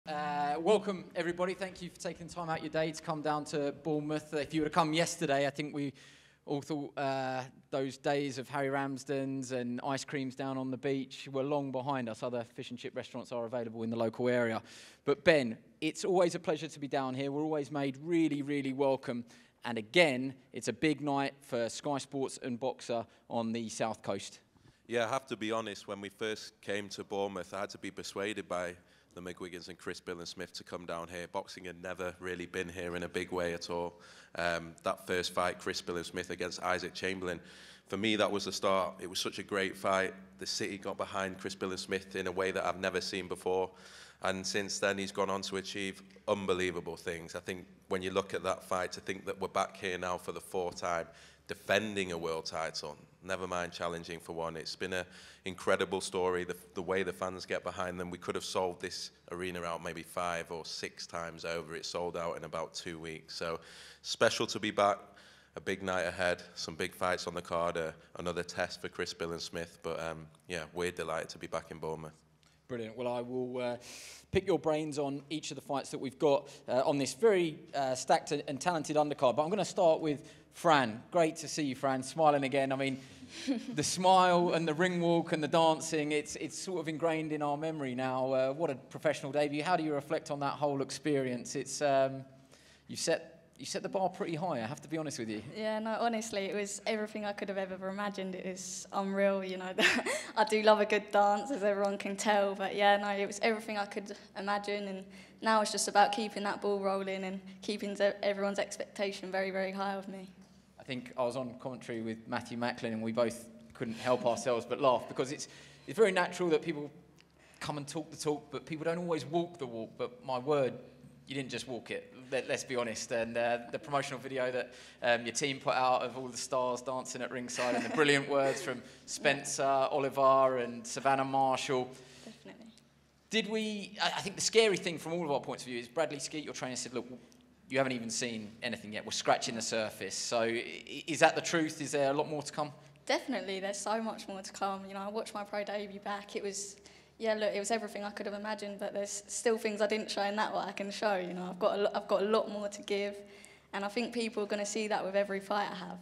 Welcome, everybody. Thank you for taking the time out of your day to come down to Bournemouth. If you would have come yesterday, I think we all thought those days of Harry Ramsden's and ice creams down on the beach were long behind us. Other fish and chip restaurants are available in the local area. But Ben, it's always a pleasure to be down here. We're always made really, really welcome. And again, it's a big night for Sky Sports and Boxer on the South Coast. Yeah, I have to be honest, when we first came to Bournemouth, I had to be persuaded by the McGuigans and Chris Billam-Smith to come down here. Boxing had never really been here in a big way at all. That first fight, Chris Billam-Smith against Isaac Chamberlain, for me that was the start. It was such a great fight. The city got behind Chris Billam-Smith in a way that I've never seen before. And since then, he's gone on to achieve unbelievable things. I think when you look at that fight, to think that we're back here now for the fourth time, defending a world title, never mind challenging for one. It's been an incredible story, the way the fans get behind them. We could have sold this arena out maybe 5 or 6 times over. It sold out in about 2 weeks. So special to be back, a big night ahead, some big fights on the card, another test for Chris Billam-Smith. But yeah, we're delighted to be back in Bournemouth. Brilliant. Well, I will pick your brains on each of the fights that we've got on this very stacked and talented undercard. But I'm going to start with Fran. Great to see you, Fran, smiling again. I mean, the smile and the ring walk and the dancing, it's sort of ingrained in our memory now. What a professional debut. How do you reflect on that whole experience? It's you set the bar pretty high, I have to be honest with you. Yeah, no, honestly, it was everything I could have ever imagined. It is unreal, you know. I do love a good dance, as everyone can tell, but yeah, no, it was everything I could imagine, and now it's just about keeping that ball rolling and keeping everyone's expectation very, very high of me. I think I was on commentary with Matthew Macklin, and we both couldn't help ourselves but laugh, because it's very natural that people come and talk the talk, but people don't always walk the walk. But my word, you didn't just walk it, let's be honest. And the promotional video that your team put out of all the stars dancing at ringside, and the brilliant words from Spencer, Oliver and Savannah Marshall. Definitely. I think the scary thing from all of our points of view is Bradley Skeet, your trainer, said, look, you haven't even seen anything yet. We're scratching the surface. So is that the truth? Is there a lot more to come? Definitely, there's so much more to come. You know, I watched my pro debut back. It was, yeah, look, it was everything I could have imagined, but there's still things I didn't show in that what I can show. You know, I've got a lot more to give, and I think people are going to see that with every fight I have.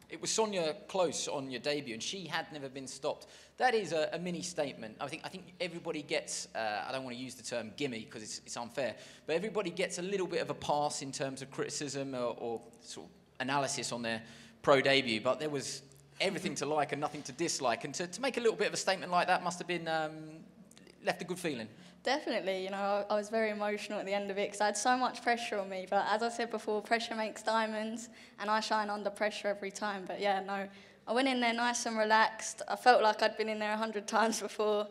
It was Sonia Close on your debut, and she had never been stopped. That is a mini statement. I think everybody gets, I don't want to use the term gimme because it's unfair, but everybody gets a little bit of a pass in terms of criticism or sort of analysis on their pro debut, but there was everything to like and nothing to dislike. And to make a little bit of a statement like that must have been left a good feeling. Definitely, you know, I was very emotional at the end of it because I had so much pressure on me. But as I said before, pressure makes diamonds, and I shine under pressure every time. But yeah, no, I went in there nice and relaxed. I felt like I'd been in there 100 times before,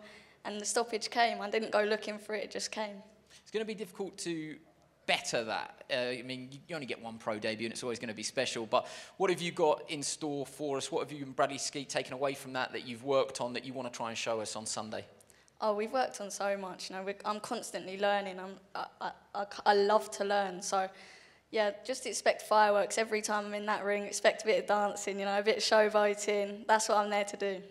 and the stoppage came. I didn't go looking for it, it just came. It's going to be difficult to better that. I mean, you only get one pro debut, and it's always going to be special. But what have you got in store for us? What have you and Bradley Skeet taken away from that you've worked on that you want to try and show us on Sunday? Oh, we've worked on so much. You know, I'm constantly learning. I love to learn. So, yeah, just expect fireworks every time I'm in that ring. Expect a bit of dancing, you know, a bit of showboating. That's what I'm there to do.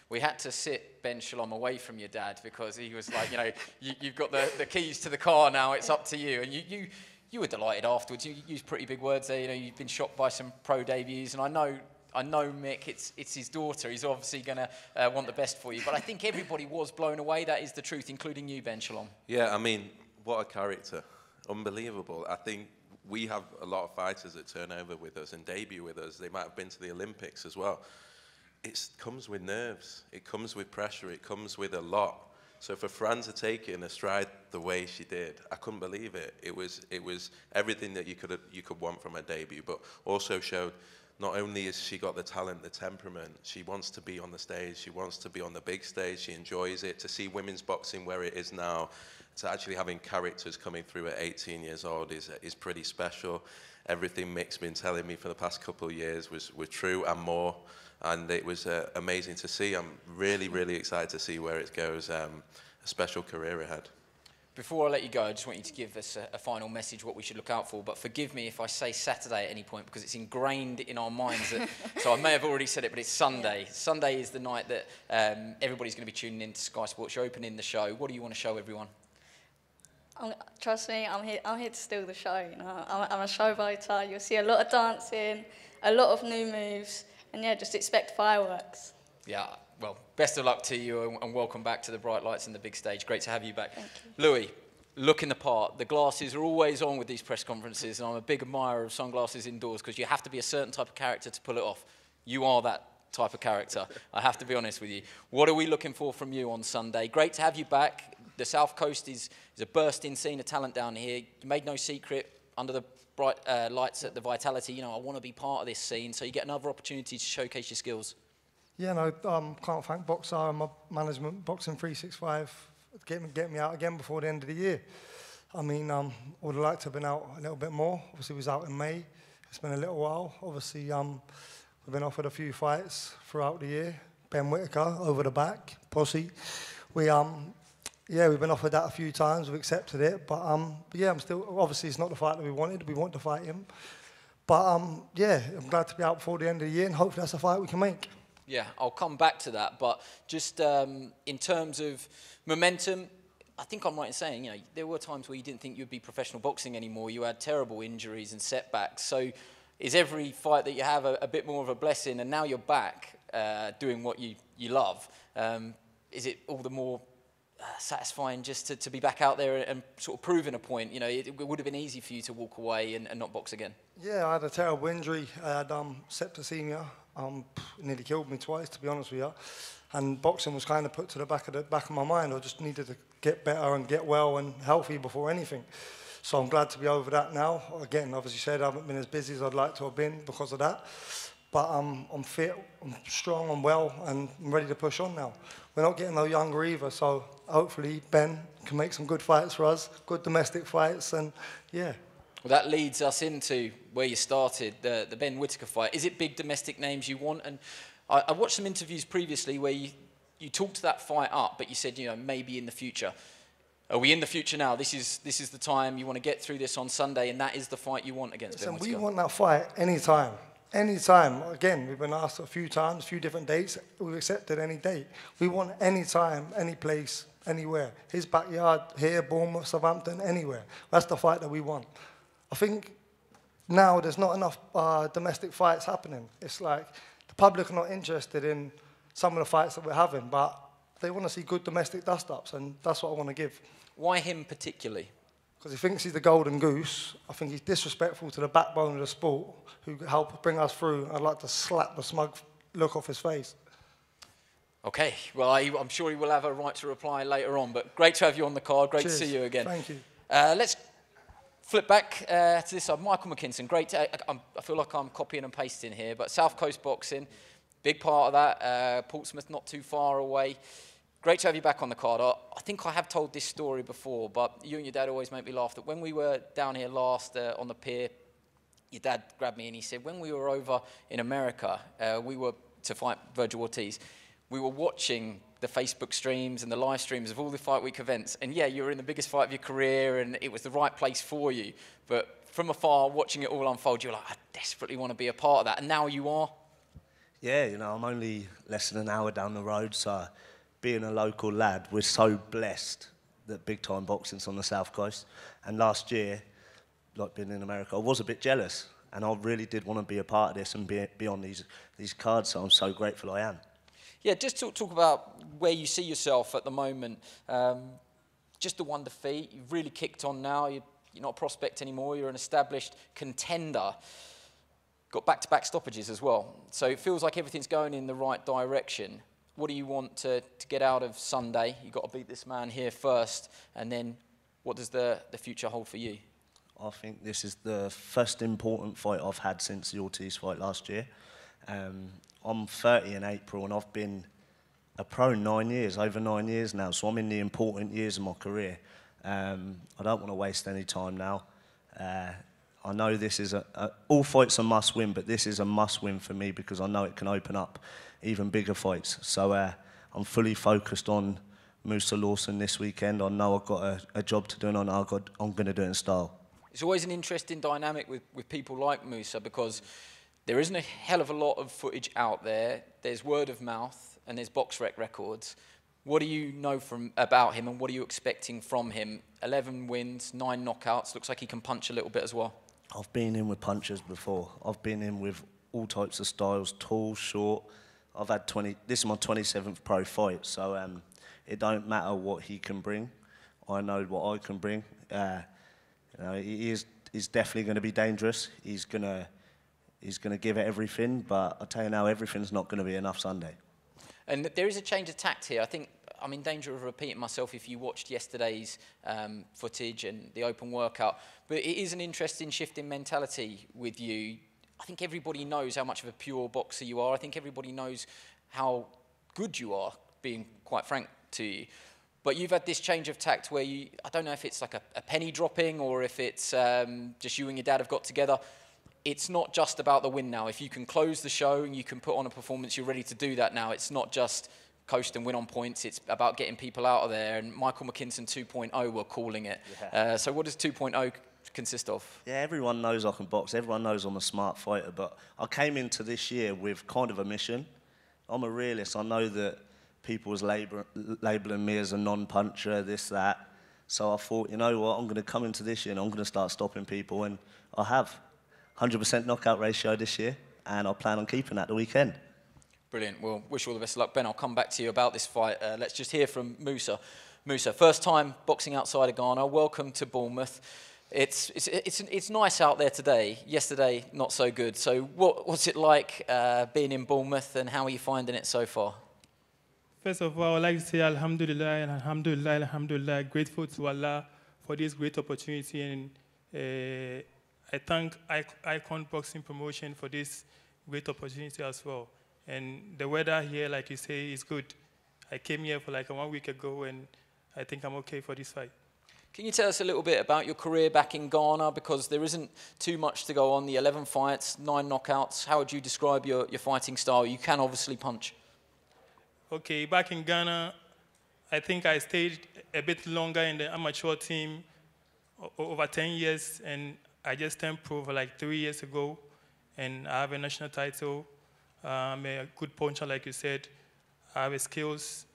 We had to sit Ben Shalom away from your dad because he was like, you know, you've got the keys to the car now. It's up to you. And you were delighted afterwards. You used pretty big words there. You know, you've been shocked by some pro debuts, and I know Mick, it's his daughter. He's obviously going to want the best for you. But I think everybody was blown away. That is the truth, including you, Ben Shalom. Yeah, I mean, what a character. Unbelievable. I think we have a lot of fighters that turn over with us and debut with us. They might have been to the Olympics as well. It comes with nerves. It comes with pressure. It comes with a lot. So for Fran to take it in a stride the way she did, I couldn't believe it. It was everything that you could want from a debut, but also showed not only has she got the talent, the temperament, she wants to be on the stage, she wants to be on the big stage, she enjoys it. To see women's boxing where it is now, to actually having characters coming through at 18 years old is pretty special. Everything Mick's been telling me for the past couple of years was true and more, and it was amazing to see. I'm really, really excited to see where it goes. A special career ahead. Before I let you go, I just want you to give us a final message, what we should look out for. But forgive me if I say Saturday at any point, because it's ingrained in our minds. So I may have already said it, but it's Sunday. Yeah. Sunday is the night that everybody's going to be tuning in to Sky Sports. You're opening the show. What do you want to show everyone? Trust me, I'm here to steal the show. You know, I'm a showboater. You'll see a lot of dancing, a lot of new moves, and yeah, just expect fireworks. Yeah, well, best of luck to you, and welcome back to the bright lights and the big stage. Great to have you back. Thank you. Louis, looking the part. The glasses are always on with these press conferences, and I'm a big admirer of sunglasses indoors because you have to be a certain type of character to pull it off. You are that type of character. I have to be honest with you. What are we looking for from you on Sunday? Great to have you back. The South Coast is a bursting scene of talent down here. You made no secret under the bright lights at the Vitality. You know, I want to be part of this scene, so you get another opportunity to showcase your skills. Yeah, no, can't thank Boxer and my management, Boxing 365, get me out again before the end of the year. I mean, I would have liked to have been out a little bit more. Obviously, we was out in May. It's been a little while. Obviously, we've been offered a few fights throughout the year. Ben Whittaker, over the back, Posse. Yeah, we've been offered that a few times. We've accepted it, but yeah, I'm still. Obviously, it's not the fight that we wanted. We want to fight him, but yeah, I'm glad to be out before the end of the year, and hopefully that's a fight we can make. Yeah, I'll come back to that, but just in terms of momentum, I think I'm right in saying, you know, there were times where you didn't think you'd be professional boxing anymore. You had terrible injuries and setbacks. So, is every fight that you have a bit more of a blessing? And now you're back doing what you love. Is it all the more satisfying just to be back out there and sort of proving a point? You know, it would have been easy for you to walk away and not box again. Yeah, I had a terrible injury. I had septicemia. Nearly killed me twice, to be honest with you. And boxing was kind of put to the back of my mind. I just needed to get better and get well and healthy before anything. So I'm glad to be over that now. Again, obviously said I haven't been as busy as I'd like to have been because of that. But I'm fit, I'm strong, I'm well, and I'm ready to push on now. We're not getting no younger either, so hopefully Ben can make some good fights for us, good domestic fights, and yeah. Well, that leads us into where you started, the Ben Whittaker fight. Is it big domestic names you want? And I watched some interviews previously where you talked that fight up, but you said, you know, maybe in the future. Are we in the future now? This is the time you want to get through this on Sunday, and that is the fight you want against Ben Whittaker? We want that fight anytime. Anytime. Again, we've been asked a few times, a few different dates. We've accepted any date. We want any time, any place, anywhere. His backyard, here, Bournemouth, Southampton, anywhere. That's the fight that we want. I think now there's not enough domestic fights happening. It's like the public are not interested in some of the fights that we're having, but they want to see good domestic dust-ups, and that's what I want to give. Why him particularly? Because he thinks he's the golden goose. I think he's disrespectful to the backbone of the sport, who helped bring us through. I'd like to slap the smug look off his face. Okay, well, I'm sure he will have a right to reply later on, but great to have you on the card. Great Cheers. to see you again. Thank you. Let's flip back to this side. Michael McKinson, great. I feel like I'm copying and pasting here, but South Coast Boxing, big part of that. Portsmouth not too far away. Great to have you back on the card. I think I have told this story before, but you and your dad always make me laugh that when we were down here last on the pier, your dad grabbed me and he said, when we were over in America, we were to fight Virgil Ortiz, we were watching the Facebook streams and the live streams of all the Fight Week events. And yeah, you were in the biggest fight of your career and it was the right place for you. But from afar, watching it all unfold, you're like, I desperately want to be a part of that. And now you are? Yeah, you know, I'm only less than an hour down the road, so being a local lad, we're so blessed that big time boxing's on the South Coast. And last year, like being in America, I was a bit jealous. And I really did want to be a part of this and be on these cards, so I'm so grateful I am. Yeah, just talk about where you see yourself at the moment. Just the one defeat. You've really kicked on now. You're not a prospect anymore. You're an established contender. Got back-to-back stoppages as well. So it feels like everything's going in the right direction. What do you want to get out of Sunday? You've got to beat this man here first. And then what does the future hold for you? I think this is the first important fight I've had since the Ortiz fight last year. I'm 30 in April and I've been a pro 9 years, over 9 years now, so I'm in the important years of my career. I don't want to waste any time now. I know this is all fights are must win, but this is a must win for me because I know it can open up even bigger fights. So I'm fully focused on Musa Lawson this weekend. I know I've got a job to do and I know I'm going to do it in style. It's always an interesting dynamic with people like Musa because there isn't a hell of a lot of footage out there. There's word of mouth and there's BoxRec records. What do you know about him, and what are you expecting from him? 11 wins, 9 knockouts. Looks like he can punch a little bit as well. I've been in with punchers before. I've been in with all types of styles, tall, short. I've had this is my 27th pro fight, so it don't matter what he can bring. I know what I can bring. You know, he's definitely going to be dangerous. He's gonna give it everything, but I tell you now, everything's not going to be enough Sunday. And there is a change of tact here. I think I'm in danger of repeating myself if you watched yesterday's footage and the open workout. But it is an interesting shift in mentality with you. I think everybody knows how much of a pure boxer you are. I think everybody knows how good you are, being quite frank to you. But you've had this change of tact where you, I don't know if it's like a penny dropping or if it's just you and your dad have got together. It's not just about the win now. If you can close the show and you can put on a performance, you're ready to do that now. It's not just coast and win on points. It's about getting people out of there. And Michael McKinson 2.0, we're calling it. Yeah. So what does 2.0 consist of? Yeah, everyone knows I can box. Everyone knows I'm a smart fighter. But I came into this year with kind of a mission. I'm a realist. I know that people was labelling me as a non-puncher, this, that. So I thought, you know what, I'm going to come into this year and I'm going to start stopping people. And I have. 100% knockout ratio this year, and I plan on keeping that the weekend. Brilliant. Well, wish you all the best of luck. Ben, I'll come back to you about this fight. Let's just hear from Musa. Musa, first time boxing outside of Ghana. Welcome to Bournemouth. It's nice out there today. Yesterday, not so good. So what's it like being in Bournemouth, and how are you finding it so far? First of all, I'd like to say Alhamdulillah, and Alhamdulillah, Alhamdulillah. Grateful to Allah for this great opportunity, and I thank Icon Boxing Promotion for this great opportunity as well. And the weather here, like you say, is good. I came here for like 1 week ago, and I think I'm okay for this fight. Can you tell us a little bit about your career back in Ghana? Because there isn't too much to go on. The 11 fights, 9 knockouts. How would you describe your fighting style? You can obviously punch. Okay, back in Ghana, I think I stayed a bit longer in the amateur team, over 10 years, and I just turned pro for like 3 years ago, and I have a national title. I'm a good puncher, like you said. I have skills,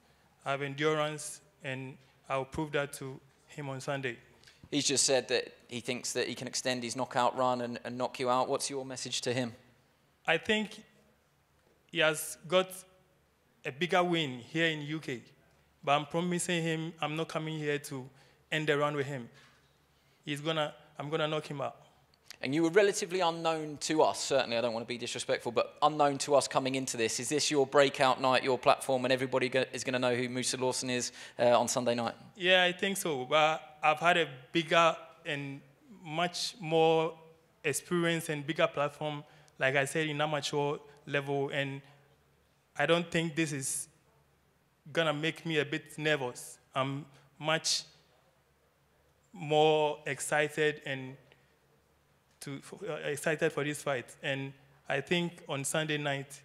I have endurance, and I'll prove that to him on Sunday. He's just said that he thinks that he can extend his knockout run and knock you out. What's your message to him? I think he has got a bigger win here in UK, but I'm promising him I'm not coming here to end the run with him. I'm gonna knock him out. And you were relatively unknown to us, certainly, I don't want to be disrespectful, but unknown to us coming into this. Is this your breakout night, your platform, and everybody is going to know who Musa Lawson is on Sunday night? Yeah, I think so. But I've had a bigger and much more experience and bigger platform, like I said, in amateur level, and I don't think this is going to make me a bit nervous. I'm much more excited and excited for this fight, and I think on Sunday night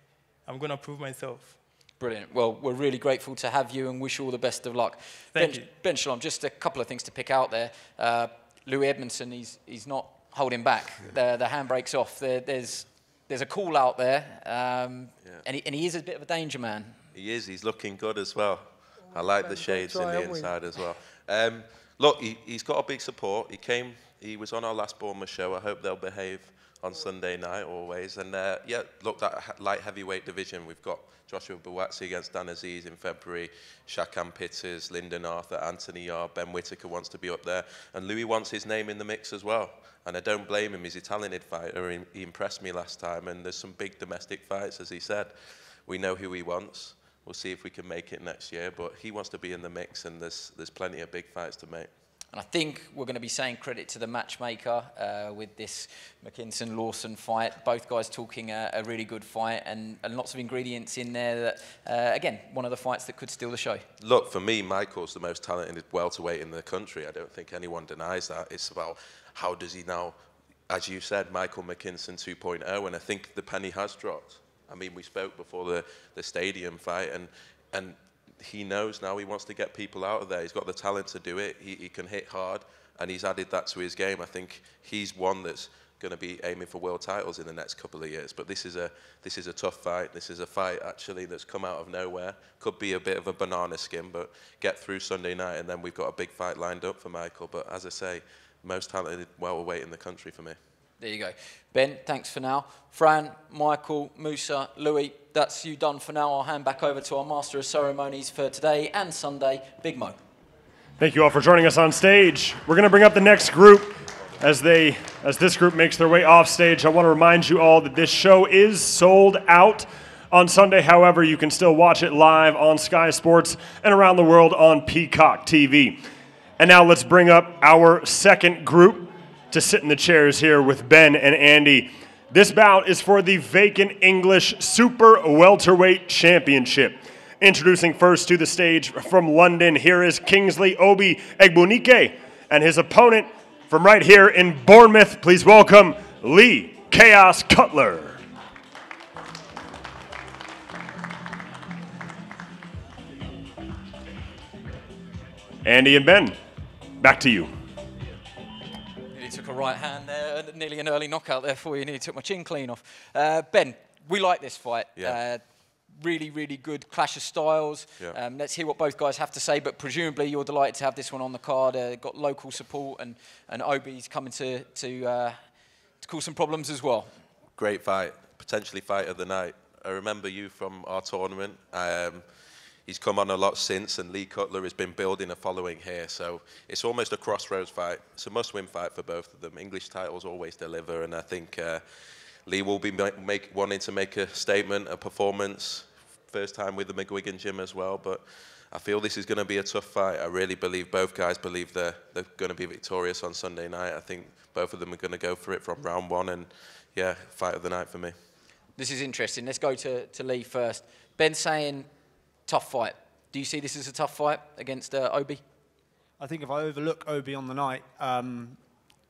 I'm going to prove myself. Brilliant. Well, we're really grateful to have you and wish you all the best of luck. Thank you. Ben Shalom, just a couple of things to pick out there. Louis Edmondson, he's not holding back. The handbrake's off. There's a call out there, and he is a bit of a danger man. He is. He's looking good as well. I like the shades in the inside as well. Look, he's got a big support. He was on our last Bournemouth show. I hope they'll behave on Sunday night always. And yeah, look, that light heavyweight division, we've got Joshua Buatsi against Dan Aziz in February, Shakan Pitters, Lyndon Arthur, Anthony Yard, Ben Whittaker wants to be up there. And Louis wants his name in the mix as well. And I don't blame him. He's a talented fighter. He impressed me last time. And there's some big domestic fights, as he said. We know who he wants. We'll see if we can make it next year. But he wants to be in the mix, and there's plenty of big fights to make. And I think we're going to be saying credit to the matchmaker with this McKinson-Lawson fight. Both guys talking a really good fight, and lots of ingredients in there that, again, one of the fights that could steal the show. Look, for me, Michael's the most talented welterweight in the country. I don't think anyone denies that. It's about how does he now, as you said, Michael McKinson 2.0, and I think the penny has dropped. I mean, we spoke before the stadium fight, and he knows now he wants to get people out of there. He's got the talent to do it. He can hit hard, and he's added that to his game. I think he's one that's going to be aiming for world titles in the next couple of years. But this is a tough fight. This is a fight actually that's come out of nowhere. Could be a bit of a banana skin, but get through Sunday night, and then we've got a big fight lined up for Michael. But as I say, most talented welterweight in the country for me. There you go. Ben, thanks for now. Fran, Michael, Musa, Louis, that's you done for now. I'll hand back over to our Master of Ceremonies for today and Sunday, Big Mo. Thank you all for joining us on stage. We're going to bring up the next group as this group makes their way off stage. I want to remind you all that this show is sold out on Sunday. However, you can still watch it live on Sky Sports and around the world on Peacock TV. And now let's bring up our second group to sit in the chairs here with Ben and Andy. This bout is for the vacant English Super Welterweight Championship. Introducing first to the stage from London, here is Kingsley Obi Egbunike, and his opponent from right here in Bournemouth. Please welcome Lee Chaos Cutler. Andy and Ben, back to you. Nearly took a right hand there, nearly an early knockout there for you. Nearly took my chin clean off. Ben, we like this fight. Yeah. Really, really good clash of styles. Yeah. Let's hear what both guys have to say, but presumably you're delighted to have this one on the card. Got local support, and Obi's coming to cause some problems as well. Great fight, potentially fight of the night. I remember you from our tournament. He's come on a lot since, and Lee Cutler has been building a following here, so it's almost a crossroads fight. It's a must-win fight for both of them. English titles always deliver, and I think Lee will be wanting to make a statement, a performance, first time with the McGuigan gym as well, but I feel this is going to be a tough fight. I really believe both guys believe they're going to be victorious on Sunday night. I think both of them are going to go for it from round one, and yeah, fight of the night for me. This is interesting. Let's go to Lee first. Ben saying tough fight. Do you see this as a tough fight against Obi? I think if I overlook Obi on the night,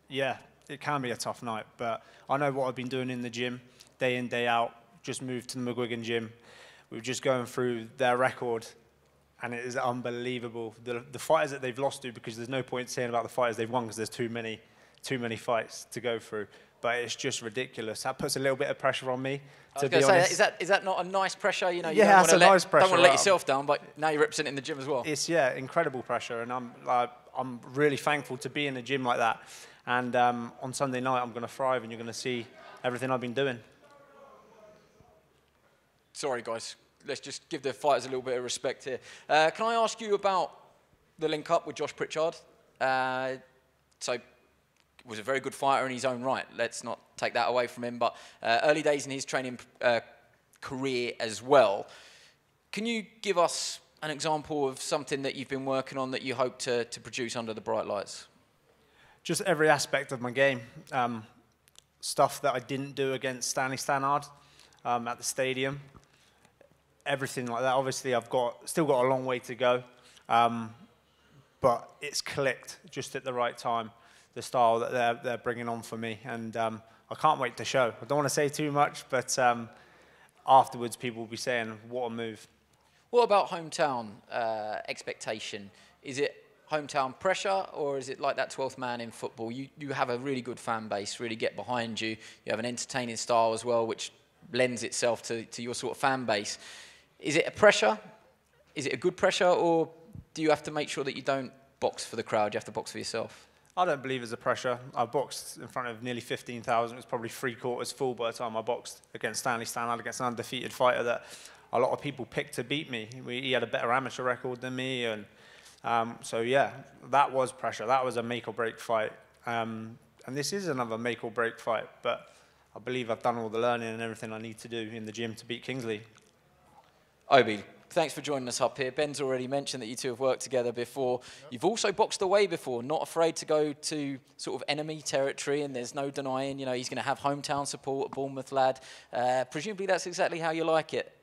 yeah, it can be a tough night, but I know what I've been doing in the gym, day in, day out. Just moved to the McGuigan gym. We're just going through their record, and it is unbelievable. The fighters that they've lost to, because there's no point saying about the fighters they've won, because there's too many fights to go through. But it's just ridiculous. That puts a little bit of pressure on me, to be honest. Is that not a nice pressure? You know, you yeah, that's a nice pressure. Don't want to let yourself down, but now you're representing the gym as well. It's, yeah, incredible pressure, and I'm really thankful to be in a gym like that. And on Sunday night, I'm going to thrive, and you're going to see everything I've been doing. Sorry, guys. Let's just give the fighters a little bit of respect here. Can I ask you about the link up with Josh Pritchard? So, was a very good fighter in his own right. Let's not take that away from him. But early days in his training career as well. Can you give us an example of something that you've been working on that you hope to produce under the bright lights? Just every aspect of my game. Stuff that I didn't do against Stanley Stannard at the stadium. Everything like that. Obviously, I've still got a long way to go. But it's clicked just at the right time, the style that they're bringing on for me. And I can't wait to show. I don't want to say too much, but afterwards people will be saying, what a move. What about hometown expectation? Is it hometown pressure, or is it like that 12th man in football? You have a really good fan base, really get behind you. You have an entertaining style as well, which lends itself to your sort of fan base. Is it a pressure? Is it a good pressure, or do you have to make sure that you don't box for the crowd, you have to box for yourself? I don't believe it's a pressure. I boxed in front of nearly 15,000. It was probably 3/4 full by the time I boxed against Stanley Stannard, against an undefeated fighter that a lot of people picked to beat me. He had a better amateur record than me, and so yeah, that was pressure. That was a make or break fight, and this is another make or break fight. But I believe I've done all the learning and everything I need to do in the gym to beat Kingsley. Obi, thanks for joining us up here. Ben's already mentioned that you two have worked together before. Yep. You've also boxed away before, not afraid to go to sort of enemy territory, and there's no denying, you know, he's going to have hometown support, a Bournemouth lad. Presumably that's exactly how you like it.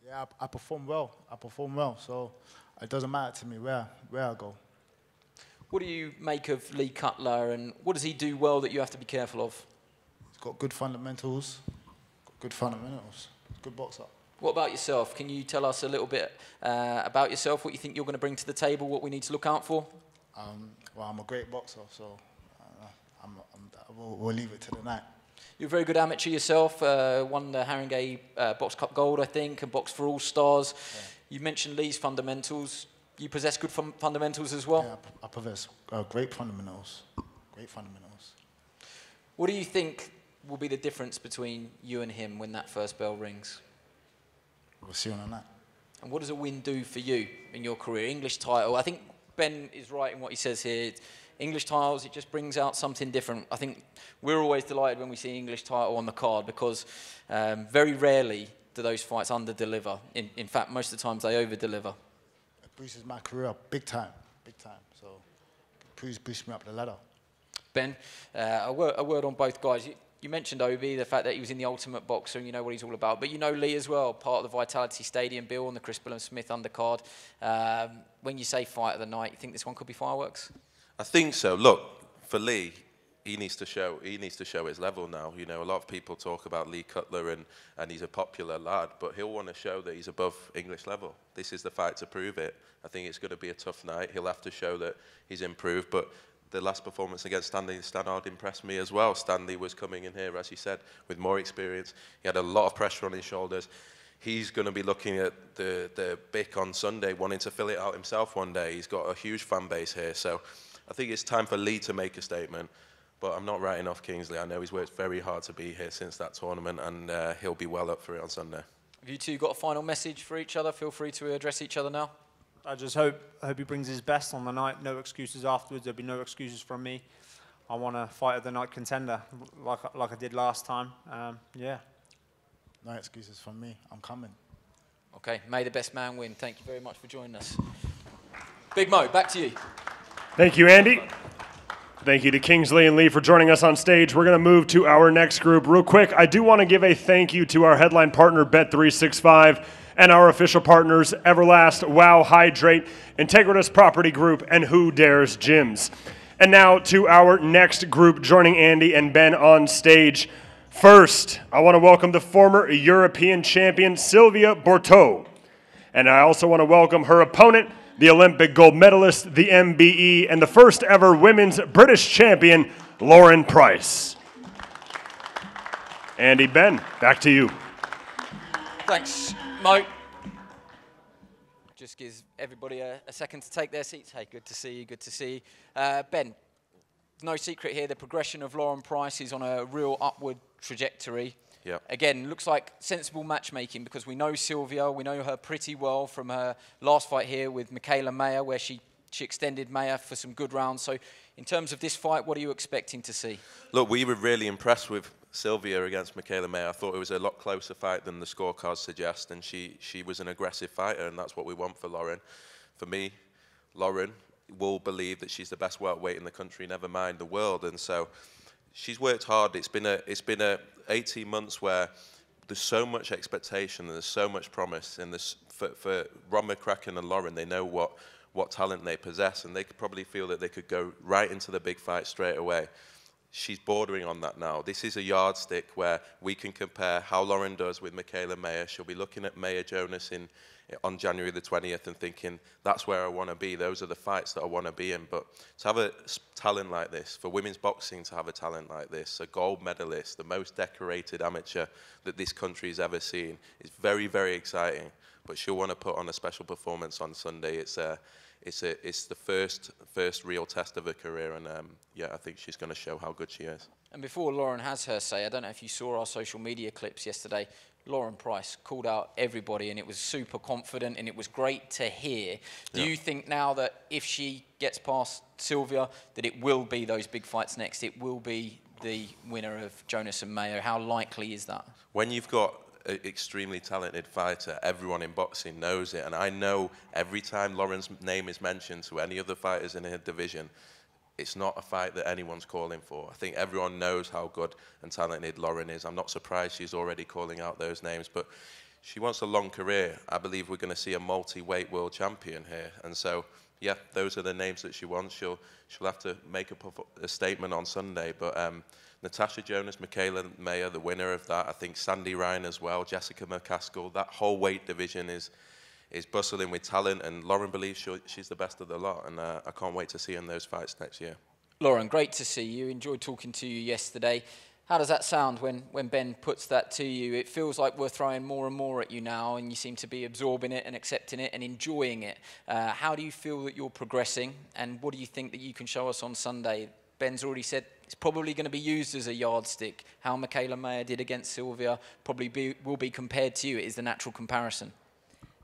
Yeah, I perform well. I perform well, so it doesn't matter to me where I go. What do you make of Lee Cutler, and what does he do well that you have to be careful of? He's got good fundamentals. Good boxer. What about yourself? Can you tell us a little bit about yourself, what you think you're going to bring to the table, what we need to look out for? Well, I'm a great boxer, so we'll leave it to the night. You're a very good amateur yourself, won the Haringey Box Cup Gold, I think, and boxed for All Stars. Yeah. You mentioned Lee's fundamentals. You possess good fundamentals as well? Yeah, I possess great fundamentals. Great fundamentals. What do you think will be the difference between you and him when that first bell rings? We'll see on that. And what does a win do for you in your career? English title. I think Ben is right in what he says here. English titles, it just brings out something different. I think we're always delighted when we see English title on the card because very rarely do those fights under-deliver. In fact, most of the times they over-deliver. It boosts my career big time, big time. So it boosts me up the ladder. Ben, a word on both guys. You mentioned Obi, the fact that he was in the Ultimate Boxer and you know what he's all about. But you know Lee as well, part of the Vitality Stadium Bill on the Chris Billam-Smith undercard. When you say fight of the night, you think this one could be fireworks? I think so. Look, for Lee, he needs to show his level now. You know, a lot of people talk about Lee Cutler and he's a popular lad, but he'll want to show that he's above English level. This is the fight to prove it. I think it's going to be a tough night. He'll have to show that he's improved, but the last performance against Stanley Stannard impressed me as well. Stanley was coming in here, as you said, with more experience. He had a lot of pressure on his shoulders. He's going to be looking at the BIC on Sunday, wanting to fill it out himself one day. He's got a huge fan base here, so I think it's time for Lee to make a statement. But I'm not writing off Kingsley. I know he's worked very hard to be here since that tournament, and he'll be well up for it on Sunday. Have you two got a final message for each other? Feel free to address each other now. I just hope he brings his best on the night. No excuses afterwards. There'll be no excuses from me. I want to fight at the night contender like I did last time. Yeah. No excuses from me. I'm coming. Okay. May the best man win. Thank you very much for joining us. Big Mo, back to you. Thank you, Andy. Thank you to Kingsley and Lee for joining us on stage. We're going to move to our next group. Real quick, I do want to give a thank you to our headline partner, Bet365, and our official partners, Everlast, Wow Hydrate, Integritas Property Group, and Who Dares Gyms. And now to our next group, joining Andy and Ben on stage. First, I want to welcome the former European champion, Sylvia Borteau. And I also want to welcome her opponent, the Olympic gold medalist, the MBE, and the first ever women's British champion, Lauren Price. Andy, Ben, back to you. Thanks, Mo. Just gives everybody a second to take their seats. Hey, good to see you, good to see you. Ben, no secret here, the progression of Lauren Price is on a real upward trajectory. Yep. Again, looks like sensible matchmaking because we know Sylvia, we know her pretty well from her last fight here with Michaela Mayer, where she extended Mayer for some good rounds. So in terms of this fight, what are you expecting to see? Look, we were really impressed with Sylvia against Michaela Mayer. I thought it was a lot closer fight than the scorecards suggest, and she was an aggressive fighter, and that's what we want for Lauren. For me, Lauren will believe that she's the best welterweight in the country, never mind the world, and so she's worked hard. It's been a 18 months where there's so much expectation and there's so much promise. And this for Ron McCracken and Lauren, they know what talent they possess, and they could probably feel that they could go right into the big fight straight away. She's bordering on that now. This is a yardstick where we can compare how Lauren does with Michaela Mayer. She'll be looking at Mayer Jonas on January the 20th and thinking, that's where I want to be. Those are the fights that I want to be in. But to have a talent like this, for women's boxing to have a talent like this, a gold medalist, the most decorated amateur that this country has ever seen, is very, very exciting. But she'll want to put on a special performance on Sunday. It's the first real test of her career, and yeah, I think she's going to show how good she is. And before Lauren has her say, I don't know if you saw our social media clips yesterday, Lauren Price called out everybody, and it was super confident, and it was great to hear. Do you think now that if she gets past Sylvia, that it will be those big fights next? It will be the winner of Jonas and Mayer? How likely is that? When you've got an extremely talented fighter, everyone in boxing knows it, and I know every time Lauren's name is mentioned to any of the fighters in her division, it's not a fight that anyone's calling for. I think everyone knows how good and talented Lauren is. I'm not surprised she's already calling out those names, but she wants a long career. I believe we're going to see a multi-weight world champion here, and so yeah, those are the names that she wants. She'll have to make a statement on Sunday, but Natasha Jonas, Michaela Mayer, the winner of that. I think Sandy Ryan as well, Jessica McCaskill. That whole weight division is bustling with talent, and Lauren believes she's the best of the lot, and I can't wait to see her in those fights next year. Lauren, great to see you. Enjoyed talking to you yesterday. How does that sound when Ben puts that to you? It feels like we're throwing more and more at you now, and you seem to be absorbing it and accepting it and enjoying it. How do you feel that you're progressing, and what do you think that you can show us on Sunday? Ben's already said it's probably going to be used as a yardstick. How Michaela Mayer did against Sylvia probably will be compared to you. It is the natural comparison.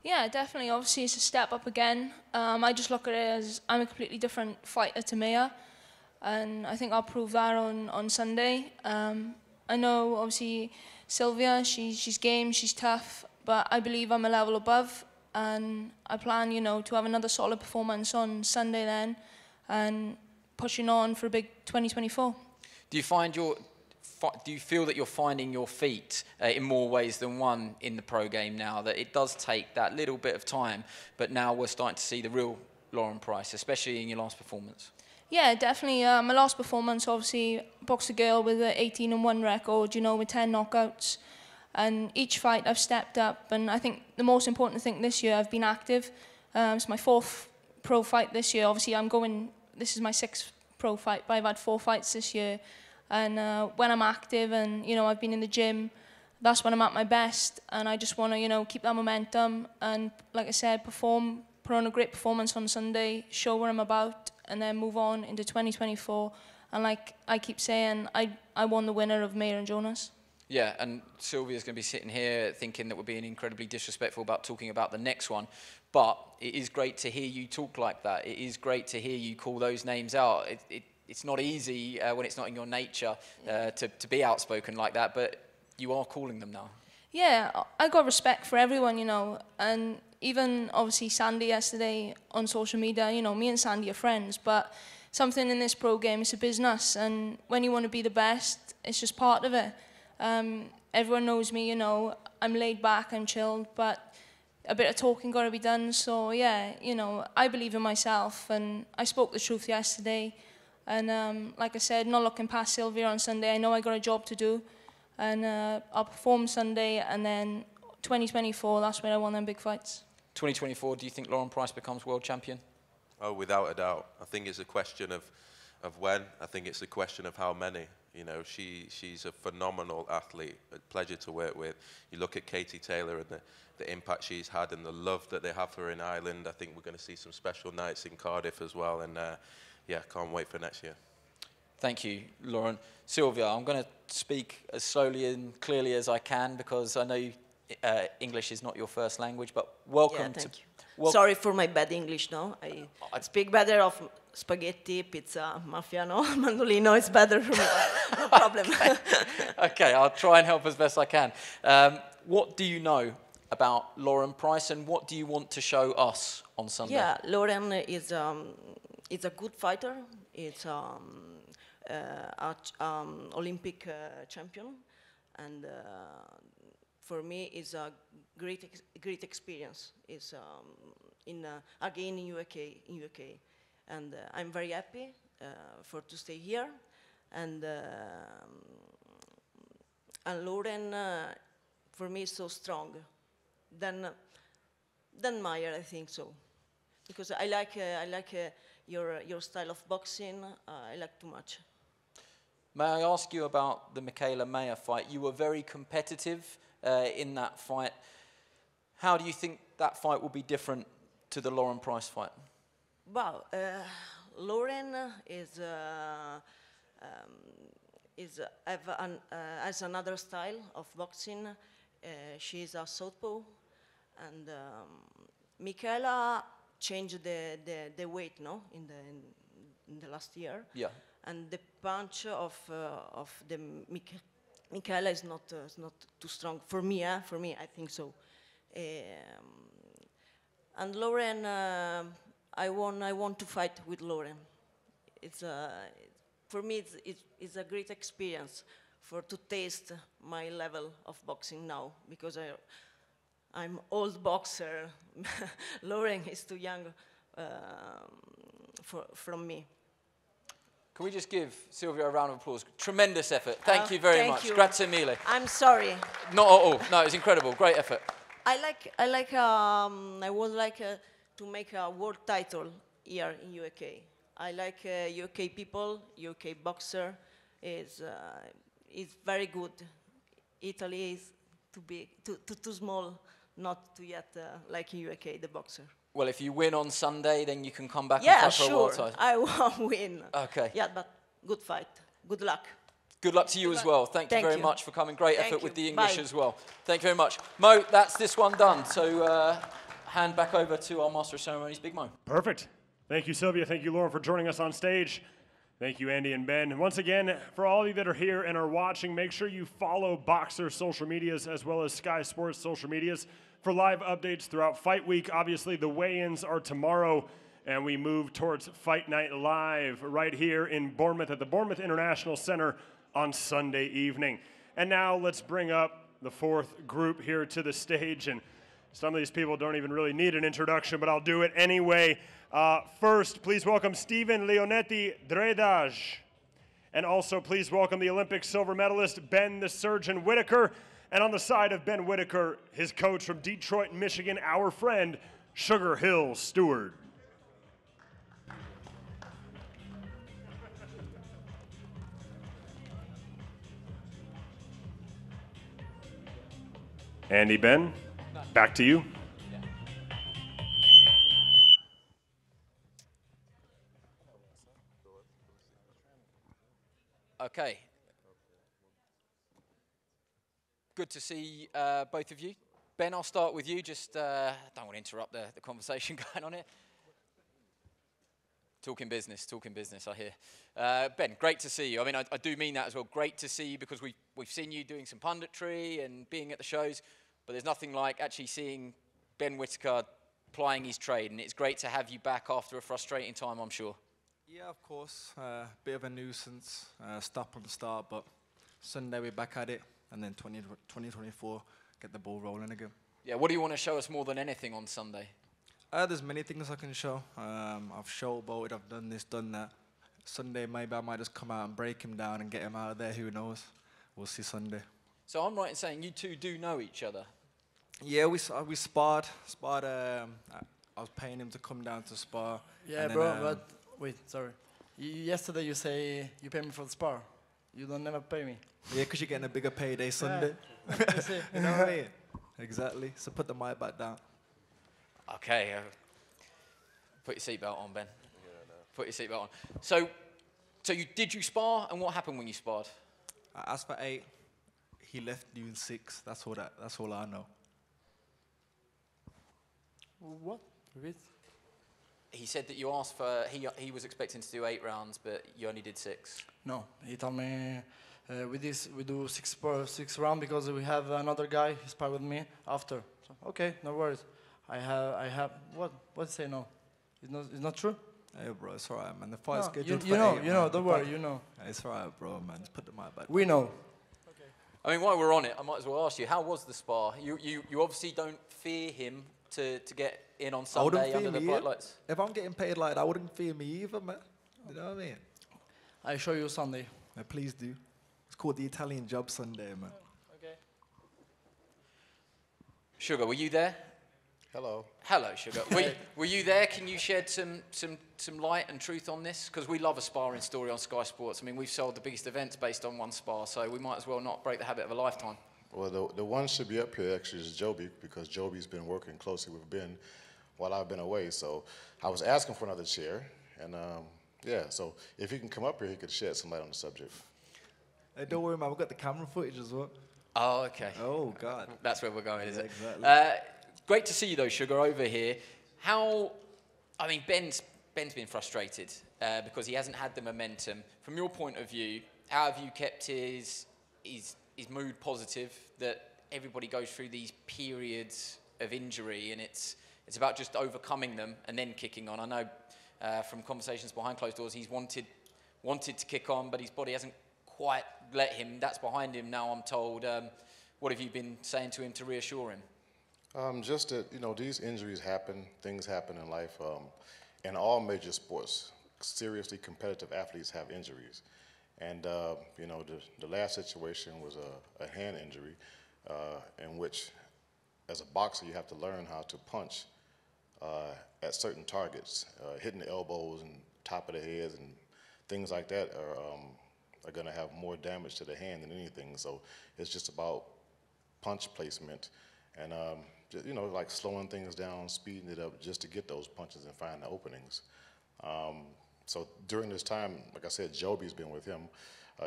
Yeah, definitely. Obviously, it's a step up again. I just look at it as I'm a completely different fighter to Mayer, and I think I'll prove that on Sunday. I know, obviously, Sylvia, she's game, she's tough, but I believe I'm a level above, and I plan, you know, to have another solid performance on Sunday then, and pushing on for a big 2024. Do you feel that you're finding your feet in more ways than one in the pro game now, that it does take that little bit of time, but now we're starting to see the real Lauren Price, especially in your last performance? Yeah, definitely. My last performance, obviously, boxed a girl with an 18-1 record, you know, with 10 knockouts. And each fight I've stepped up, and I think the most important thing this year, I've been active. It's my 4th pro fight this year. Obviously, this is my 6th pro fight, but I've had 4 fights this year. And when I'm active and, you know, I've been in the gym, that's when I'm at my best. And I just want to, you know, keep that momentum and, like I said, put on a great performance on Sunday, show what I'm about, and then move on into 2024. And like I keep saying, I won the winner of Mayer and Jonas. Yeah, and Sylvia's going to be sitting here thinking that we're being incredibly disrespectful about talking about the next one. But it is great to hear you talk like that. It is great to hear you call those names out. It's not easy when it's not in your nature to be outspoken like that, but you are calling them now. Yeah, I got respect for everyone, you know, and even obviously Sandy yesterday on social media, you know, me and Sandy are friends, but something in this pro game is a business, and when you want to be the best, it's just part of it. Everyone knows me, you know, I'm laid back, I'm chilled, but a bit of talking got to be done, so yeah, you know, I believe in myself, and I spoke the truth yesterday, and like I said, not looking past Sylvia on Sunday, I know I got a job to do, and I'll perform Sunday, and then 2024, that's when I want them big fights. 2024, do you think Lauren Price becomes world champion? Oh, without a doubt. I think it's a question of when. I think it's a question of how many. You know, she's a phenomenal athlete, a pleasure to work with. You look at Katie Taylor and the impact she's had and the love that they have for her in Ireland. I think we're going to see some special nights in Cardiff as well. And yeah, can't wait for next year. Thank you, Lauren. Sylvia, I'm going to speak as slowly and clearly as I can because I know English is not your first language, but welcome to... Sorry for my bad English, no? I speak better of spaghetti, pizza, mafia, no? Mandolino is better for me. No problem. Okay, I'll try and help as best I can. What do you know about Lauren Price, and what do you want to show us on Sunday? Yeah, Lauren is a good fighter. It's Olympic champion, and for me, it's a great experience. It's again in UK, and I'm very happy to stay here. And Lauren, for me, is so strong. Than Mayer, I think so, because I like your style of boxing. I like too much. May I ask you about the Michaela Mayer fight? You were very competitive in that fight. How do you think that fight will be different to the Lauren Price fight? Well, Lauren has another style of boxing. She's a southpaw, and Michaela changed the weight, no, in the last year. Yeah. And the punch of the Michaela is not too strong for me. For me, I think so. And Lauren, I want to fight with Lauren. For me, it's a great experience to taste my level of boxing now, because I'm old boxer. Lauren is too young from me. Can we just give Sylvia a round of applause? Tremendous effort. Thank you very much. You. Grazie mille. I'm sorry. Not at all. No, it's incredible. Great effort. I would like to make a world title here in UK. I like UK people, UK boxer. is very good. Italy is too big, too small, not to yet like in UK, the boxer. Well, if you win on Sunday, then you can come back and Yeah, fight for a world sure. title. I won't win. Okay. Yeah, but good fight. Good luck. Good luck to you as well. Thank you very much for coming. Great effort with the English Bye. as well. Thank you very much. Mo, that's this one done. So hand back over to our Master of Ceremonies, Big Mo. Perfect. Thank you, Sylvia. Thank you, Lauren, for joining us on stage. Thank you, Andy and Ben. And once again, for all of you that are here and are watching, make sure you follow Boxer's social medias as well as Sky Sports social medias for live updates throughout Fight Week. Obviously, the weigh-ins are tomorrow, and we move towards Fight Night Live right here in Bournemouth at the Bournemouth International Center on Sunday evening. And now let's bring up the fourth group here to the stage. And some of these people don't even really need an introduction, but I'll do it anyway. First, please welcome Stephen Leonetti Dredage. And also, please welcome the Olympic silver medalist, Ben the Surgeon Whittaker. And on the side of Ben Whittaker, his coach from Detroit, Michigan, our friend, Sugar Hill Stewart. Andy, Ben, back to you. Okay. Good to see both of you. Ben, I'll start with you. Just don't want to interrupt the conversation going on here. Talking business, I hear. Ben, great to see you. I mean, I do mean that as well. Great to see you because we've seen you doing some punditry and being at the shows, but there's nothing like actually seeing Ben Whittaker plying his trade, and it's great to have you back after a frustrating time, I'm sure. Yeah, of course. Bit of a nuisance, stop on the start, but Sunday we're back at it, and then 2024, get the ball rolling again. Yeah, what do you want to show us more than anything on Sunday? There's many things I can show. I've showboated, I've done this, done that. Sunday, maybe I might just come out and break him down and get him out of there, who knows? We'll see Sunday. So I'm right in saying you two do know each other? Yeah, we sparred. I was paying him to come down to spar. Yeah, bro, but wait, sorry. Yesterday you say you pay me for the spar. You don't never pay me. Yeah, because you're getting a bigger payday Sunday. Yeah. You know what I mean? Exactly. So put the mic back down. Okay. Put your seatbelt on, Ben. Put your seatbelt on. So did you spar, and what happened when you sparred? I asked for 8. He left doing 6. That's all I know. What? Repeat. He said that you asked for, he was expecting to do 8 rounds, but you only did 6. No, he told me we do 6 rounds because we have another guy who spar with me after. So, okay, no worries. I have what say no? It's not true. Hey, bro, it's alright, man. The fight's no, scheduled you for 8. You know, don't worry, you know. It's alright, bro, man. Just put the mic back. We know. I mean, while we're on it, I might as well ask you, how was the spar? You obviously don't fear him to get in on Sunday under the bright lights. If I'm getting paid like that, I wouldn't fear me either, man. You know what I mean? I show you Sunday. Yeah, please do. It's called the Italian Job Sunday, man. Okay. Sugar, were you there? Hello. Hello, Sugar. Were you there? Can you shed some light and truth on this? Because we love a sparring story on Sky Sports. I mean, we've sold the biggest events based on one spar, so we might as well not break the habit of a lifetime. Well, the one should be up here actually is Joby, because Joby's been working closely with Ben while I've been away. So I was asking for another chair, and yeah, so if he can come up here, he could shed some light on the subject. Hey, don't worry, man. We've got the camera footage as well. Oh, okay. Oh, God. That's where we're going, is it? Exactly. Great to see you, though, Sugar, over here. I mean, Ben's been frustrated because he hasn't had the momentum. From your point of view, how have you kept his mood positive, that everybody goes through these periods of injury and it's about just overcoming them and then kicking on? I know from conversations behind closed doors, he's wanted to kick on, but his body hasn't quite let him. That's behind him now, I'm told. What have you been saying to him to reassure him? Just that, you know, these injuries happen, things happen in life. In all major sports, seriously competitive athletes have injuries. And, you know, the last situation was a hand injury in which, as a boxer, you have to learn how to punch at certain targets. Hitting the elbows and top of the heads and things like that are are going to have more damage to the hand than anything. So it's just about punch placement and, you know, like slowing things down, speeding it up just to get those punches and find the openings. So during this time, like I said, Joby's been with him,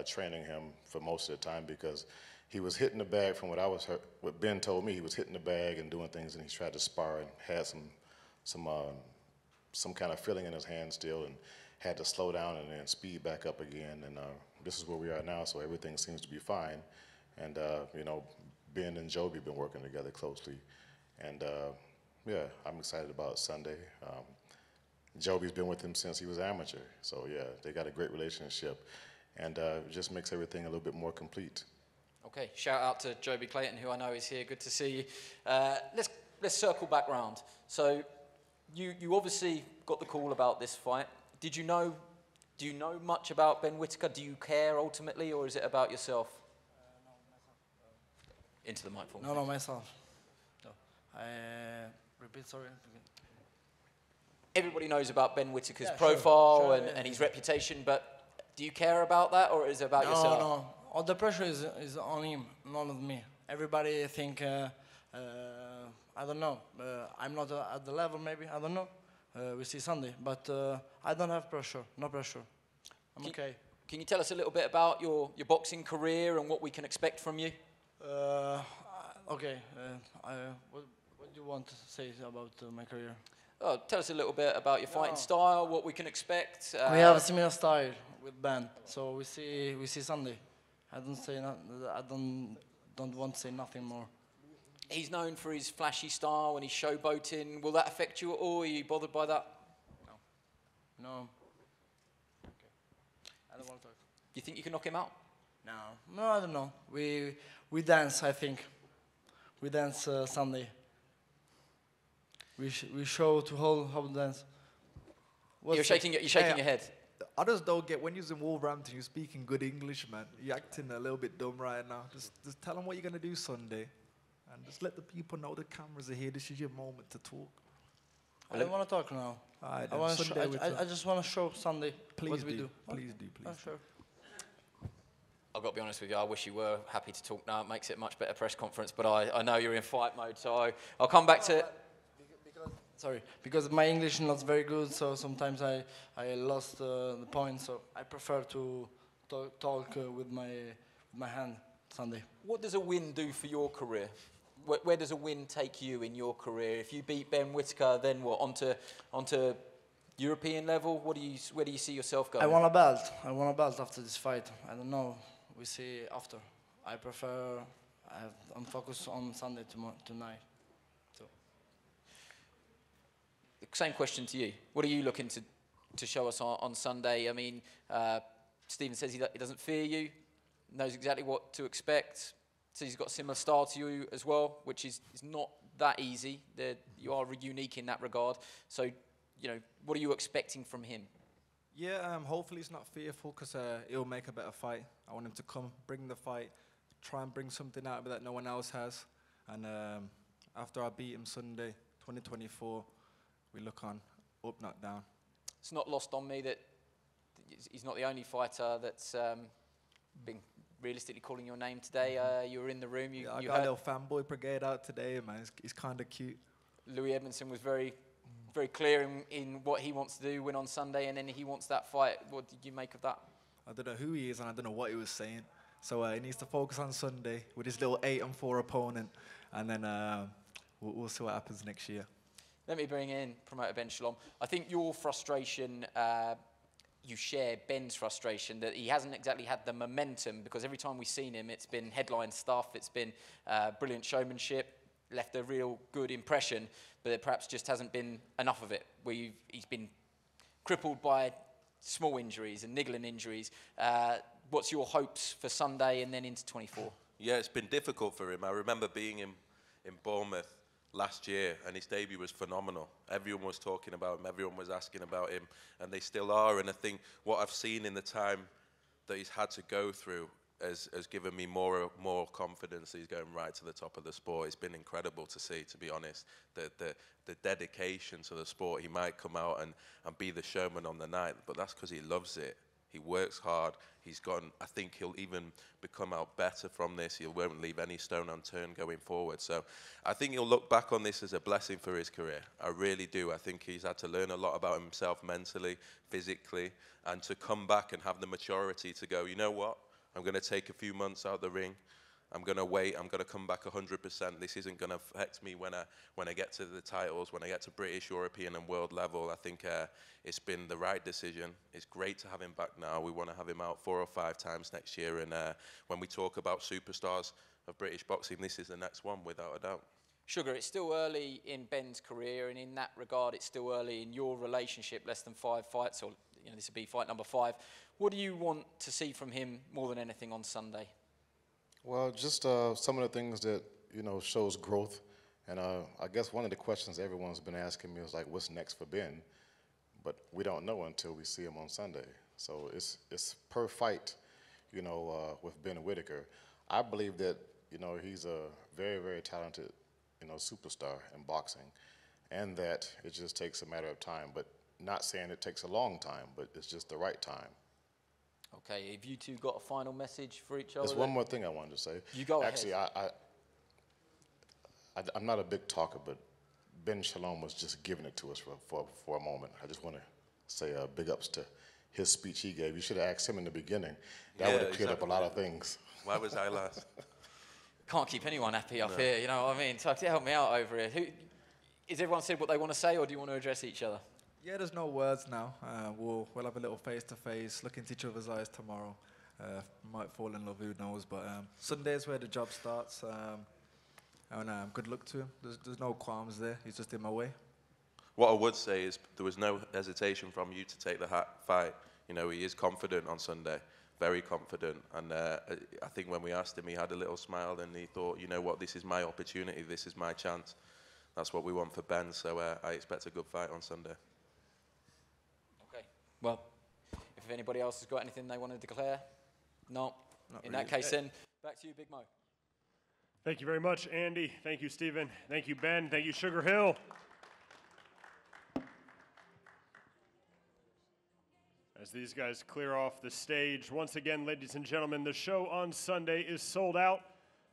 training him for most of the time because he was hitting the bag from what Ben told me. He was hitting the bag and doing things, and he tried to spar and had some kind of feeling in his hand still, and had to slow down and then speed back up again. And this is where we are now, so everything seems to be fine. And you know, Ben and Joby have been working together closely, and yeah, I'm excited about Sunday. Joby's been with him since he was amateur, so yeah, they got a great relationship, and it just makes everything a little bit more complete. Okay, shout out to Joby Clayton, who I know is here. Good to see you. Let's circle back round. So you obviously got the call about this fight. Do you know much about Ben Whittaker? Do you care ultimately, or is it about yourself? No, myself. Into the microphone. No, myself. No. Repeat, sorry. Everybody knows about Ben Whittaker's Yeah, profile sure, and his reputation, but do you care about that, or is it about yourself? No. All the pressure is on him, not on me. Everybody think, I don't know, I'm not at the level maybe, I don't know. We see Sunday, but I don't have pressure, no pressure. I'm okay. Can you tell us a little bit about your boxing career and what we can expect from you? Okay, what do you want to say about my career? Oh, tell us a little bit about your fighting style, what we can expect. We have a similar style with Ben, so we see Sunday. I don't want to say nothing more. He's known for his flashy style and his showboating. Will that affect you at all? Are you bothered by that? No. Okay. I don't want to talk. You think you can knock him out? No, I don't know. We dance, I think. We dance Sunday. We show to how to dance. You're shaking your head. I just don't get, when you're in Wolverhampton, you're speaking good English, man. You're acting a little bit dumb right now. Just tell them what you're going to do Sunday. And just let the people know the cameras are here. This is your moment to talk. I don't want to talk now. I just want to show Sunday what we do. Please do. Sure. I've got to be honest with you, I wish you were happy to talk now. It makes it a much better press conference, but I know you're in fight mode, so I'll come back to... Because my English is not very good, so sometimes I lost the point, so I prefer to talk with my hand Sunday. What does a win do for your career? Where does a win take you in your career? If you beat Ben Whittaker, then what? Onto European level? Where do you see yourself going? I want a belt. I want a belt after this fight. I don't know. We see after. I prefer. I'm focused on Sunday tonight. So. Same question to you. What are you looking to show us on Sunday? I mean, Stephen says he doesn't fear you, knows exactly what to expect. So he's got a similar style to you as well, which is not that easy. You are unique in that regard. So, you know, what are you expecting from him? Yeah, hopefully he's not fearful because he'll make a better fight. I want him to come, bring the fight, try and bring something out of it that no one else has. And after I beat him Sunday, 2024, we look on, up, not down. It's not lost on me that he's not the only fighter that's been realistically calling your name today. You were in the room. I got a little fanboy brigade out today, man. He's kind of cute. Louis Edmondson was very clear in what he wants to do, win on Sunday, and then he wants that fight. What did you make of that? I don't know who he is, and I don't know what he was saying. So he needs to focus on Sunday with his little 8-4 opponent, and then we'll see what happens next year. Let me bring in promoter Ben Shalom. I think your frustration, you share Ben's frustration that he hasn't exactly had the momentum, because every time we've seen him, it's been headline stuff, it's been brilliant showmanship, left a real good impression, but it perhaps just hasn't been enough of it. He's been crippled by small injuries and niggling injuries. What's your hopes for Sunday and then into 24? Yeah, it's been difficult for him. I remember being in Bournemouth last year, and his debut was phenomenal. Everyone was talking about him, everyone was asking about him, and they still are. And I think what I've seen in the time that he's had to go through has given me more confidence that he's going right to the top of the sport. It's been incredible to see, to be honest, the dedication to the sport. He might come out and be the showman on the night, but that's because he loves it. He works hard. He's gone. I think he'll even become out better from this. He won't leave any stone unturned going forward. So I think he'll look back on this as a blessing for his career. I really do. I think he's had to learn a lot about himself mentally, physically, and to come back and have the maturity to go, you know what? I'm going to take a few months out of the ring. I'm going to wait. I'm going to come back 100%. This isn't going to affect me when I get to the titles, when I get to British, European, and world level. I think it's been the right decision. It's great to have him back now. We want to have him out 4 or 5 times next year. And when we talk about superstars of British boxing, this is the next one, without a doubt. Sugar, it's still early in Ben's career, and in that regard, it's still early in your relationship, less than 5 fights, or this would be fight number 5. What do you want to see from him more than anything on Sunday? Well, just some of the things that, shows growth. And I guess one of the questions everyone's been asking me is like, what's next for Ben? But we don't know until we see him on Sunday. So it's per fight, with Ben Whittaker. I believe that, he's a very, very talented, superstar in boxing, and that it just takes a matter of time. But not saying it takes a long time, but it's just the right time. Okay, have you two got a final message for each other? There's one more thing I wanted to say. You go Actually, ahead. I'm not a big talker, but Ben Shalom was just giving it to us for a moment. I just want to say big ups to his speech he gave. You should have asked him in the beginning. That would have cleared up a lot of things. Why was I last? Can't keep anyone happy up here, you know what I mean? So help me out over here. Is everyone said what they want to say, or do you want to address each other? Yeah, there's no words now. We'll have a little face-to-face, look into each other's eyes tomorrow. Might fall in love, who knows? But Sunday is where the job starts. And good luck to him. There's no qualms there. He's just in my way. What I would say is there was no hesitation from you to take the fight. He is confident on Sunday, very confident. And I think when we asked him, he had a little smile and he thought, you know what, this is my opportunity, this is my chance. That's what we want for Ben, so I expect a good fight on Sunday. Okay. Well, if anybody else has got anything they want to declare? No? Not In really. that case then, back to you, Big Mo. Thank you very much, Andy. Thank you, Stephen. Thank you, Ben. Thank you, Sugar Hill. As these guys clear off the stage, once again, ladies and gentlemen, the show on Sunday is sold out,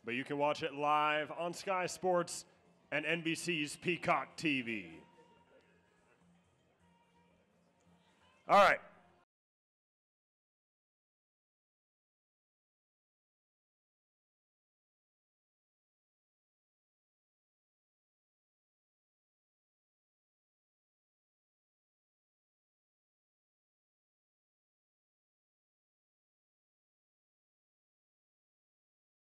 but you can watch it live on Sky Sports and NBC's Peacock TV. All right.